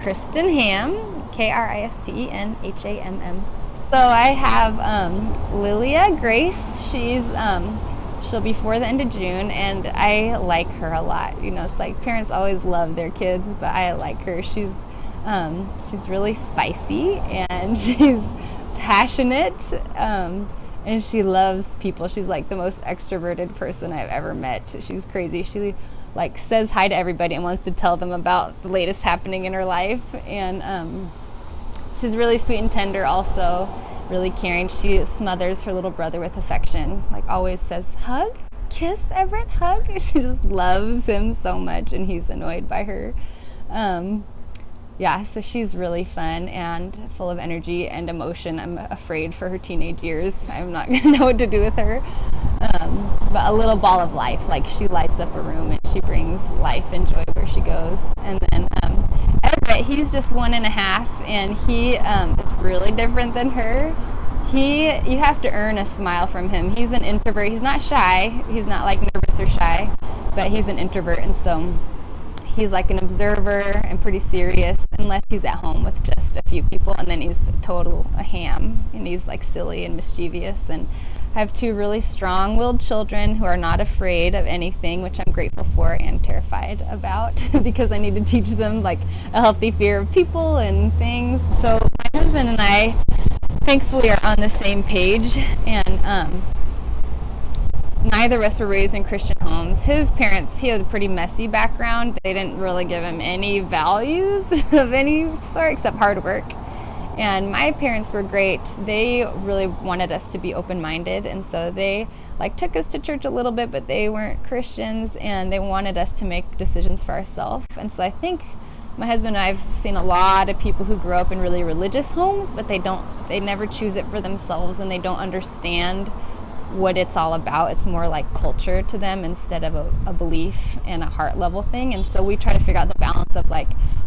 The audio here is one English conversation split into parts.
Kristen Hamm, Kristenhamm. So I have Lilia Grace. She'll be 4 the end of June, and I like her a lot. You know, it's like parents always love their kids, but I like her. She's really spicy, and she's passionate, and she loves people. She's like the most extroverted person I've ever met. She's crazy. She like says hi to everybody and wants to tell them about the latest happening in her life, and she's really sweet and tender, also really caring. She smothers her little brother with affection, like always says, hug, kiss, Everett, hug. She just loves him so much, and he's annoyed by her. So she's really fun and full of energy and emotion. I'm afraid for her teenage years. I'm not going to know what to do with her. But a little ball of life. Like, she lights up a room and she brings life and joy where she goes. And then Everett, he's just 1.5, and he is really different than her. You have to earn a smile from him. He's an introvert. He's not shy. He's not like nervous or shy, but he's an introvert, and so he's like an observer and pretty serious unless he's at home with just a few people, and then he's a ham, and he's like silly and mischievous. And I have 2 really strong-willed children who are not afraid of anything, which I'm grateful for and terrified about because I need to teach them like a healthy fear of people and things. So my husband and I thankfully are on the same page, and neither of us were raised in Christian homes. His parents, he has a pretty messy background. They didn't really give him any values of any sort except hard work. And my parents were great. They really wanted us to be open-minded, and so they took us to church a little bit, but they weren't Christians, and they wanted us to make decisions for ourselves. And so I think my husband and I have seen a lot of people who grow up in really religious homes, but they never choose it for themselves, and they don't understand what it's all about. It's more like culture to them instead of a belief and a heart level thing. And so we try to figure out the balance of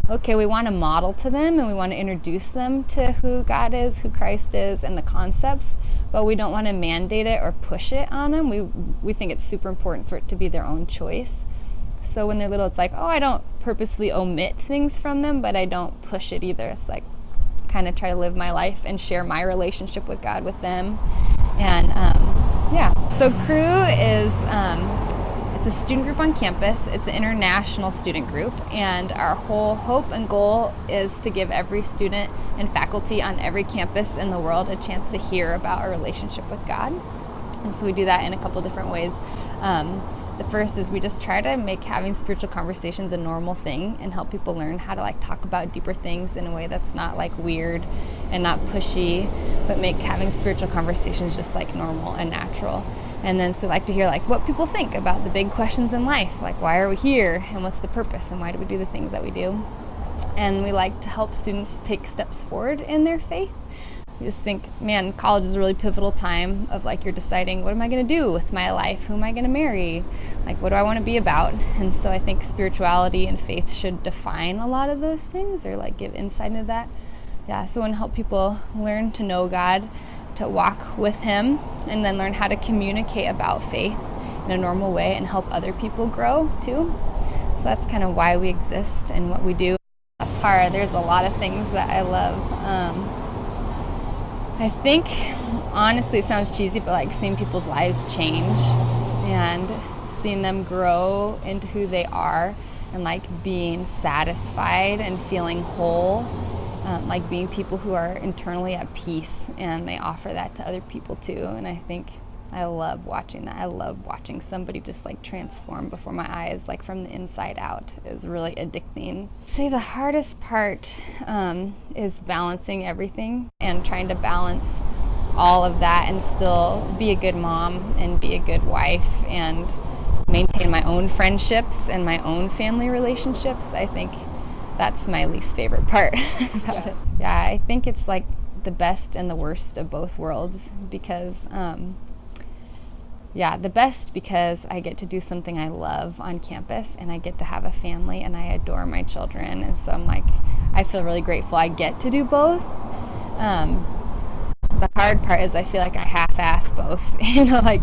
okay, we want to model to them and we want to introduce them to who God is, who Christ is, and the concepts, but we don't want to mandate it or push it on them. We think it's super important for it to be their own choice. So when they're little, it's I don't purposely omit things from them, but I don't push it either. It's kind of try to live my life and share my relationship with God with them. And so Cru is it's a student group on campus. It's an international student group, and our whole hope and goal is to give every student and faculty on every campus in the world a chance to hear about our relationship with God. And so we do that in a couple different ways. The first is we just try to make having spiritual conversations a normal thing and help people learn how to talk about deeper things in a way that's not weird and not pushy, but make having spiritual conversations just normal and natural. And then so to hear what people think about the big questions in life, why are we here and what's the purpose and why do we do the things that we do. And we like to help students take steps forward in their faith. You just think, man, college is a really pivotal time of you're deciding, what am I going to do with my life? Who am I going to marry? What do I want to be about? And so I think spirituality and faith should define a lot of those things, or give insight into that. So I want to help people learn to know God, to walk with Him, and then learn how to communicate about faith in a normal way and help other people grow too. So that's kind of why we exist and what we do. That's hard. There's a lot of things that I love. I think, honestly, it sounds cheesy, but seeing people's lives change and seeing them grow into who they are and being satisfied and feeling whole, being people who are internally at peace, and they offer that to other people too. And I think I love watching that. I love watching somebody just transform before my eyes, from the inside out. Is really addicting. Say the hardest part is balancing everything and trying to balance all of that and still be a good mom and be a good wife and maintain my own friendships and my own family relationships. I think that's my least favorite part about it. Yeah, I think it's the best and the worst of both worlds because the best because I get to do something I love on campus, and I get to have a family, and I adore my children, and so I feel really grateful I get to do both. The hard part is I feel I half-ass both. I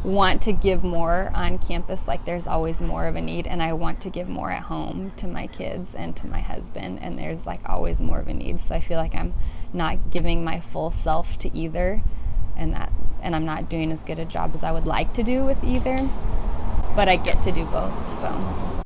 want to give more on campus, like there's always more of a need, and I want to give more at home to my kids and to my husband, and there's like always more of a need. So I feel like I'm not giving my full self to either, and I'm not doing as good a job as I would like to do with either, but I get to do both. So